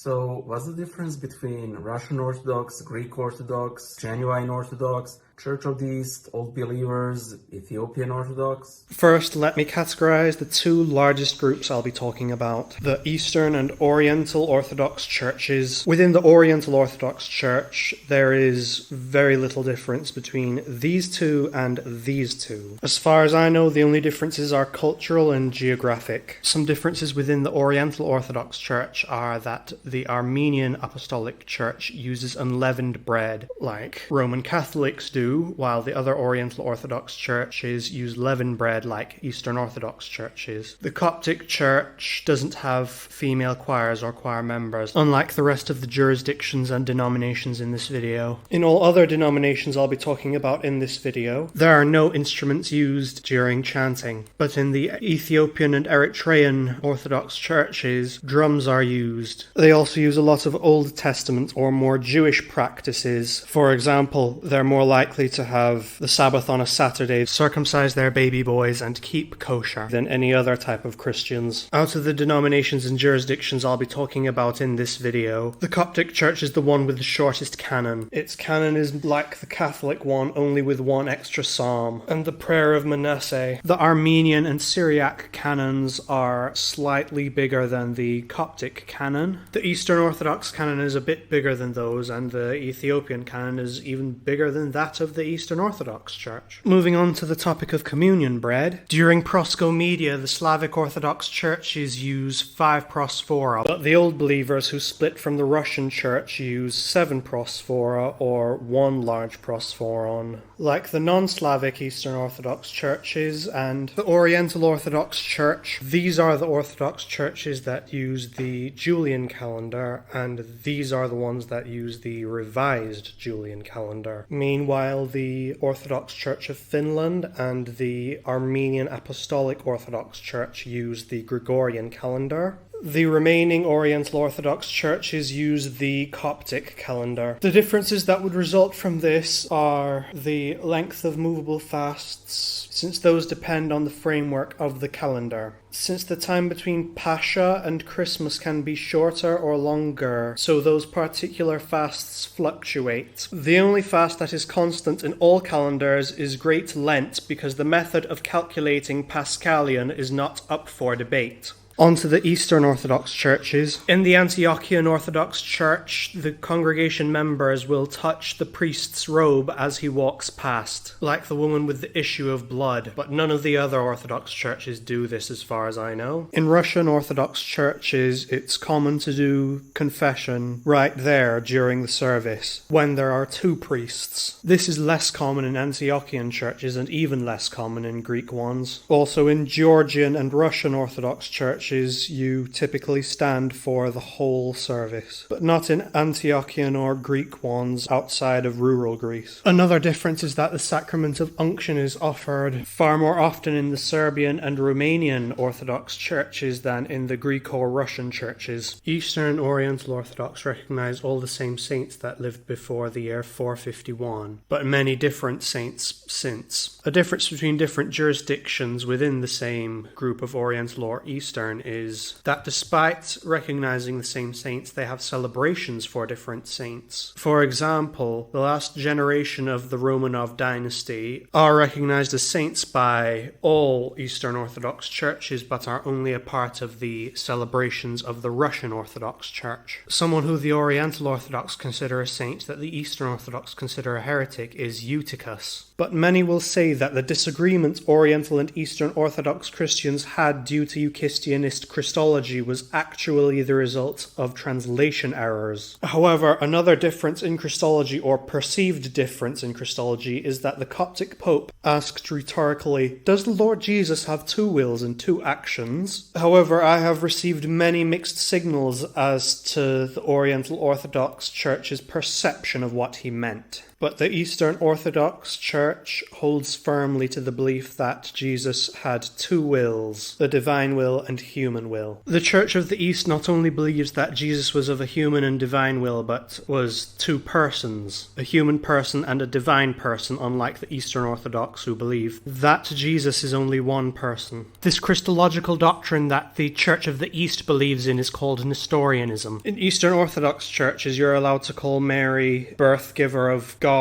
So, what's the difference between Russian Orthodox, Greek Orthodox, Genuine Orthodox, Church of the East, Old Believers, Ethiopian Orthodox? First, let me categorize the two largest groups I'll be talking about, the Eastern and Oriental Orthodox churches. Within the Oriental Orthodox Church, there is very little difference between these two and these two. As far as I know, the only differences are cultural and geographic. Some differences within the Oriental Orthodox Church are that the Armenian Apostolic Church uses unleavened bread, like Roman Catholics do, while the other Oriental Orthodox churches use leavened bread like Eastern Orthodox churches. The Coptic Church doesn't have female choirs or choir members, unlike the rest of the jurisdictions and denominations in this video. In all other denominations I'll be talking about in this video, there are no instruments used during chanting, but in the Ethiopian and Eritrean Orthodox churches, drums are used. They also use a lot of Old Testament or more Jewish practices. For example, they're more likely to have the Sabbath on a Saturday, circumcise their baby boys, and keep kosher than any other type of Christians. Out of the denominations and jurisdictions I'll be talking about in this video, the Coptic Church is the one with the shortest canon. Its canon is like the Catholic one, only with one extra psalm, and the prayer of Manasseh. The Armenian and Syriac canons are slightly bigger than the Coptic canon. The Eastern Orthodox canon is a bit bigger than those, and the Ethiopian canon is even bigger than that of the Eastern Orthodox Church. Moving on to the topic of communion bread. During proscomedia, the Slavic Orthodox churches use 5 prosphora, but the Old Believers who split from the Russian Church use 7 prosphora, or 1 large prosphoron. Like the non-Slavic Eastern Orthodox churches and the Oriental Orthodox Church, these are the Orthodox churches that use the Julian calendar, and these are the ones that use the revised Julian calendar. Meanwhile, the Orthodox Church of Finland and the Armenian Apostolic Orthodox Church use the Gregorian calendar. The remaining Oriental Orthodox churches use the Coptic calendar. The differences that would result from this are the length of movable fasts, since those depend on the framework of the calendar. Since the time between Pascha and Christmas can be shorter or longer, so those particular fasts fluctuate. The only fast that is constant in all calendars is Great Lent, because the method of calculating Paschalian is not up for debate. On to the Eastern Orthodox churches. In the Antiochian Orthodox Church, the congregation members will touch the priest's robe as he walks past, like the woman with the issue of blood, but none of the other Orthodox churches do this as far as I know. In Russian Orthodox churches, it's common to do confession right there during the service, when there are 2 priests. This is less common in Antiochian churches and even less common in Greek ones. Also in Georgian and Russian Orthodox churches, you typically stand for the whole service, but not in Antiochian or Greek ones outside of rural Greece. Another difference is that the sacrament of unction is offered far more often in the Serbian and Romanian Orthodox churches than in the Greek or Russian churches. Eastern and Oriental Orthodox recognize all the same saints that lived before the year 451, but many different saints since. A difference between different jurisdictions within the same group of Oriental or Eastern is that despite recognizing the same saints, they have celebrations for different saints. For example, the last generation of the Romanov dynasty are recognized as saints by all Eastern Orthodox churches, but are only a part of the celebrations of the Russian Orthodox Church. Someone who the Oriental Orthodox consider a saint that the Eastern Orthodox consider a heretic is Eutychus. But many will say that the disagreement Oriental and Eastern Orthodox Christians had due to Eutychianist Christology was actually the result of translation errors. However, another difference in Christology, or perceived difference in Christology, is that the Coptic Pope asked rhetorically, "Does the Lord Jesus have 2 wills and 2 actions?" However, I have received many mixed signals as to the Oriental Orthodox Church's perception of what he meant. But the Eastern Orthodox Church holds firmly to the belief that Jesus had two wills, the divine will and human will. The Church of the East not only believes that Jesus was of a human and divine will, but was two persons, a human person and a divine person, unlike the Eastern Orthodox who believe that Jesus is only one person. This Christological doctrine that the Church of the East believes in is called Nestorianism. In Eastern Orthodox churches, you're allowed to call Mary birth giver of God,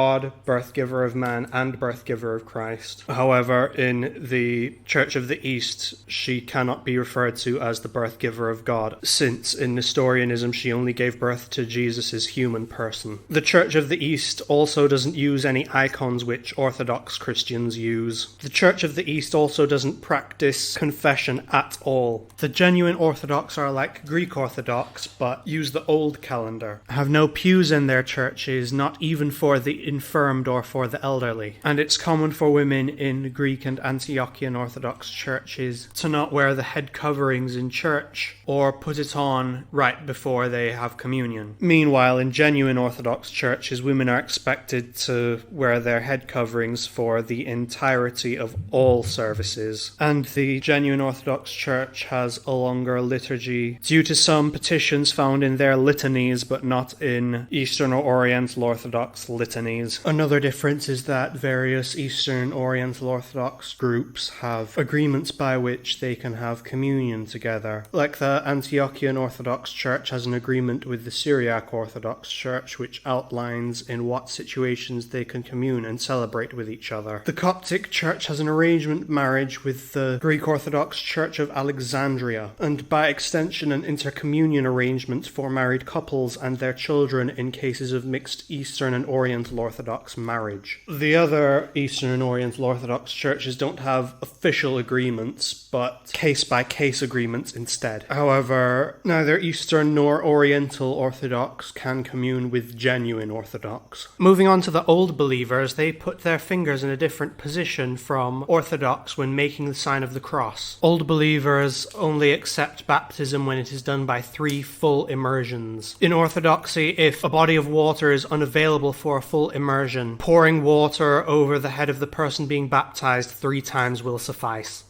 birth giver of man, and birth giver of Christ. However, in the Church of the East, she cannot be referred to as the birth giver of God, since in Nestorianism she only gave birth to Jesus' human person. The Church of the East also doesn't use any icons which Orthodox Christians use. The Church of the East also doesn't practice confession at all. The genuine Orthodox are like Greek Orthodox, but use the old calendar, have no pews in their churches, not even for the infirmed or for the elderly. And it's common for women in Greek and Antiochian Orthodox churches to not wear the head coverings in church or put it on right before they have communion. Meanwhile, in genuine Orthodox churches, women are expected to wear their head coverings for the entirety of all services. And the genuine Orthodox Church has a longer liturgy due to some petitions found in their litanies, but not in Eastern or Oriental Orthodox litanies. Another difference is that various Eastern Oriental Orthodox groups have agreements by which they can have communion together. Like the Antiochian Orthodox Church has an agreement with the Syriac Orthodox Church which outlines in what situations they can commune and celebrate with each other. The Coptic Church has an arrangement marriage with the Greek Orthodox Church of Alexandria, and by extension an intercommunion arrangement for married couples and their children in cases of mixed Eastern and Oriental Orthodox marriage. The other Eastern and Oriental Orthodox churches don't have official agreements, but case-by-case agreements instead. However, neither Eastern nor Oriental Orthodox can commune with genuine Orthodox. Moving on to the Old Believers, they put their fingers in a different position from Orthodox when making the sign of the cross. Old Believers only accept baptism when it is done by 3 full immersions. In Orthodoxy, if a body of water is unavailable for a full immersion, pouring water over the head of the person being baptized 3 times will suffice.